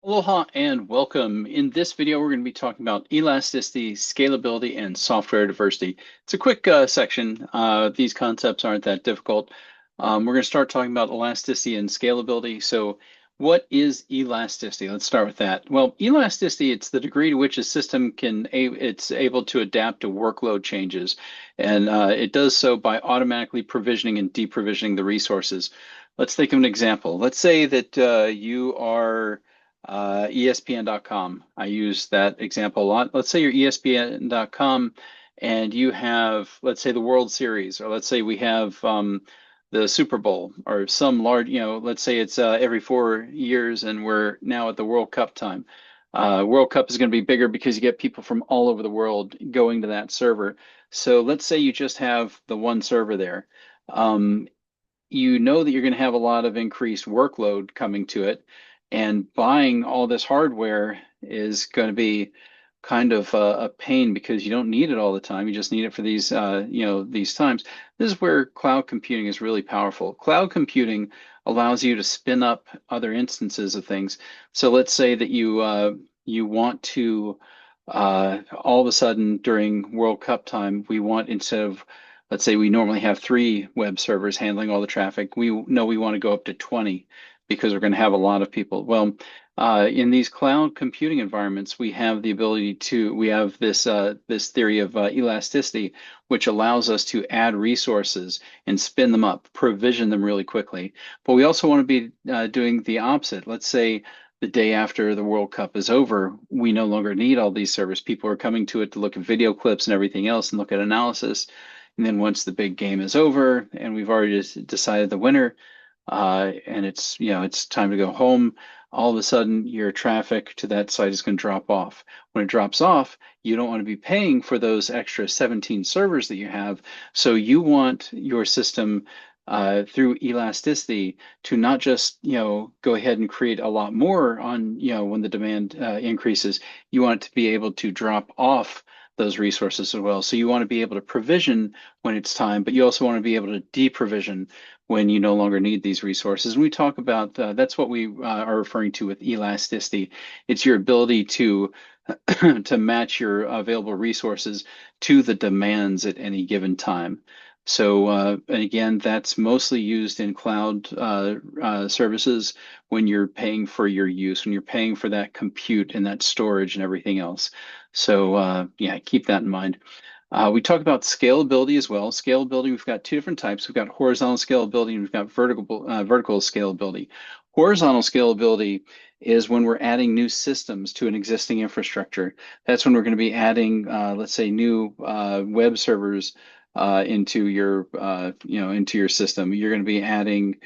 Aloha and welcome. In this video, we're going to be talking about elasticity, scalability, and software diversity. It's a quick section. These concepts aren't that difficult. We're going to start talking about elasticity and scalability. So what is elasticity? Let's start with that. Well, elasticity, it's the degree to which a system it's able to adapt to workload changes. And it does so by automatically provisioning and deprovisioning the resources. Let's think of an example. Let's say that you are ESPN.com. I use that example a lot. Let's say you're ESPN.com and you have, let's say, the World Series, or let's say we have the Super Bowl or some large, let's say it's every 4 years and we're now at the World Cup time. World Cup is going to be bigger because you get people from all over the world going to that server. So let's say you just have the one server there. Um, you know that you're going to have a lot of increased workload coming to it, and buying all this hardware is going to be kind of a pain because you don't need it all the time. You just need it for these, these times. This is where cloud computing is really powerful. Cloud computing allows you to spin up other instances of things. So let's say that you want to all of a sudden during World Cup time, we want instead of let's say we normally have 3 web servers handling all the traffic. We know we want to go up to 20 because we're going to have a lot of people. Well, in these cloud computing environments, we have the ability to, we have this theory of elasticity, which allows us to add resources and spin them up, provision them really quickly. But we also want to be doing the opposite. Let's say the day after the World Cup is over, we no longer need all these servers. People are coming to it to look at video clips and everything else and look at analysis. And then once the big game is over and we've already decided the winner, and it's time to go home, all of a sudden your traffic to that site is going to drop off. When it drops off, you don't want to be paying for those extra 17 servers that you have. So you want your system through elasticity to not just go ahead and create a lot more on when the demand increases. You want it to be able to drop off those resources as well. So you want to be able to provision when it's time, but you also want to be able to deprovision when you no longer need these resources. And we talk about that's what we are referring to with elasticity. It's your ability to to match your available resources to the demands at any given time. So, and again, that's mostly used in cloud services when you're paying for your use, when you're paying for that compute and that storage and everything else. So, yeah, keep that in mind. We talk about scalability as well. Scalability, we've got two different types. We've got horizontal scalability and we've got vertical scalability. Horizontal scalability is when we're adding new systems to an existing infrastructure. That's when we're going to be adding, let's say, new web servers into your, into your system. You're going to be adding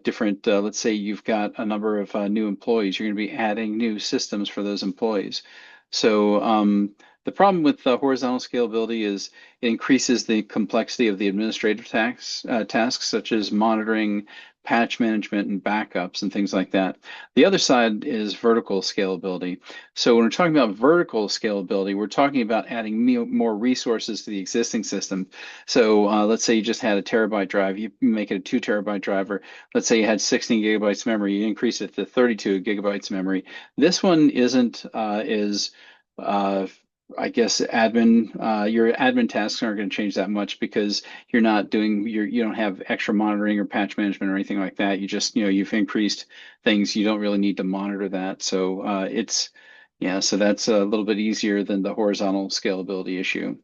different, let's say you've got a number of new employees. You're going to be adding new systems for those employees. So the problem with horizontal scalability is it increases the complexity of the administrative tasks such as monitoring, patch management, and backups and things like that. The other side is vertical scalability. So when we're talking about vertical scalability, we're talking about adding more resources to the existing system. So let's say you just had a terabyte drive, you make it a 2 terabyte drive, or let's say you had 16 gigabytes memory, you increase it to 32 gigabytes memory. This one isn't as uh, I guess your admin tasks aren't going to change that much because you're not doing you don't have extra monitoring or patch management or anything like that. You just, you've increased things. You don't really need to monitor that. So yeah, so that's a little bit easier than the horizontal scalability issue.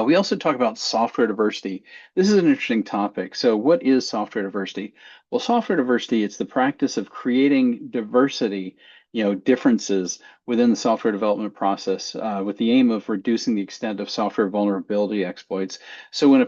We also talk about software diversity. This is an interesting topic. So what is software diversity? Well, software diversity, it's the practice of creating diversity, differences within the software development process with the aim of reducing the extent of software vulnerability exploits. So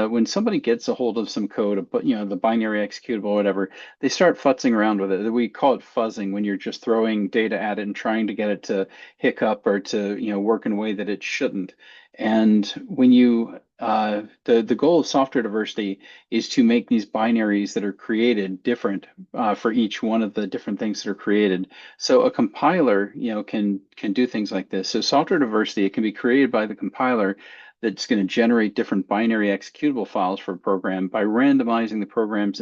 when somebody gets a hold of some code, the binary executable or whatever, they start futzing around with it. We call it fuzzing when you're just throwing data at it and trying to get it to hiccup or to, work in a way that it shouldn't. And when the goal of software diversity is to make these binaries that are created different for each one of the different things that are created. So a compiler, can do things like this. So software diversity, it can be created by the compiler that's going to generate different binary executable files for a program by randomizing the program's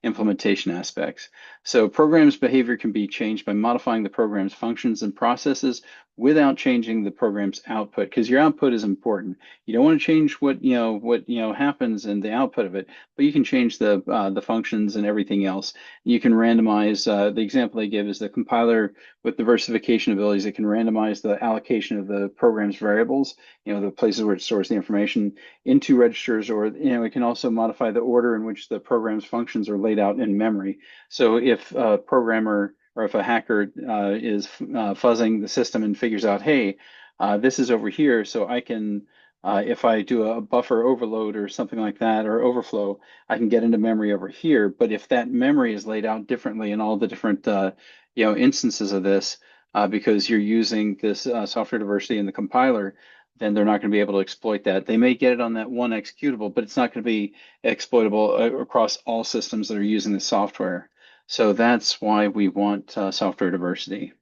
implementation aspects. So program's behavior can be changed by modifying the program's functions and processes without changing the program's output, because your output is important. You don't want to change what happens in the output of it, but you can change the functions and everything else. You can randomize. The example they give is the compiler with diversification abilities. It can randomize the allocation of the program's variables, the places where it stores the information, into registers, or it can also modify the order in which the program's functions are laid out in memory. So if a programmer or if a hacker is fuzzing the system and figures out, hey, this is over here, so I can, if I do a buffer overload or something like that, or overflow, I can get into memory over here. But if that memory is laid out differently in all the different instances of this, because you're using this software diversity in the compiler, then they're not going to be able to exploit that. They may get it on that one executable, but it's not going to be exploitable across all systems that are using the software. So that's why we want software diversity.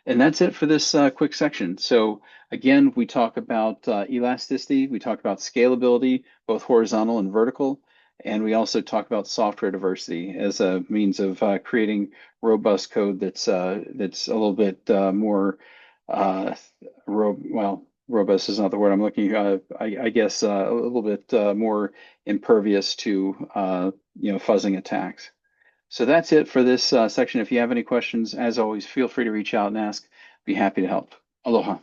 And that's it for this quick section. So again, we talk about elasticity, we talk about scalability, both horizontal and vertical, and we also talk about software diversity as a means of creating robust code that's a little bit more robust is not the word I'm looking. I guess a little bit more impervious to fuzzing attacks. So that's it for this section. If you have any questions, as always, feel free to reach out and ask. Be happy to help. Aloha.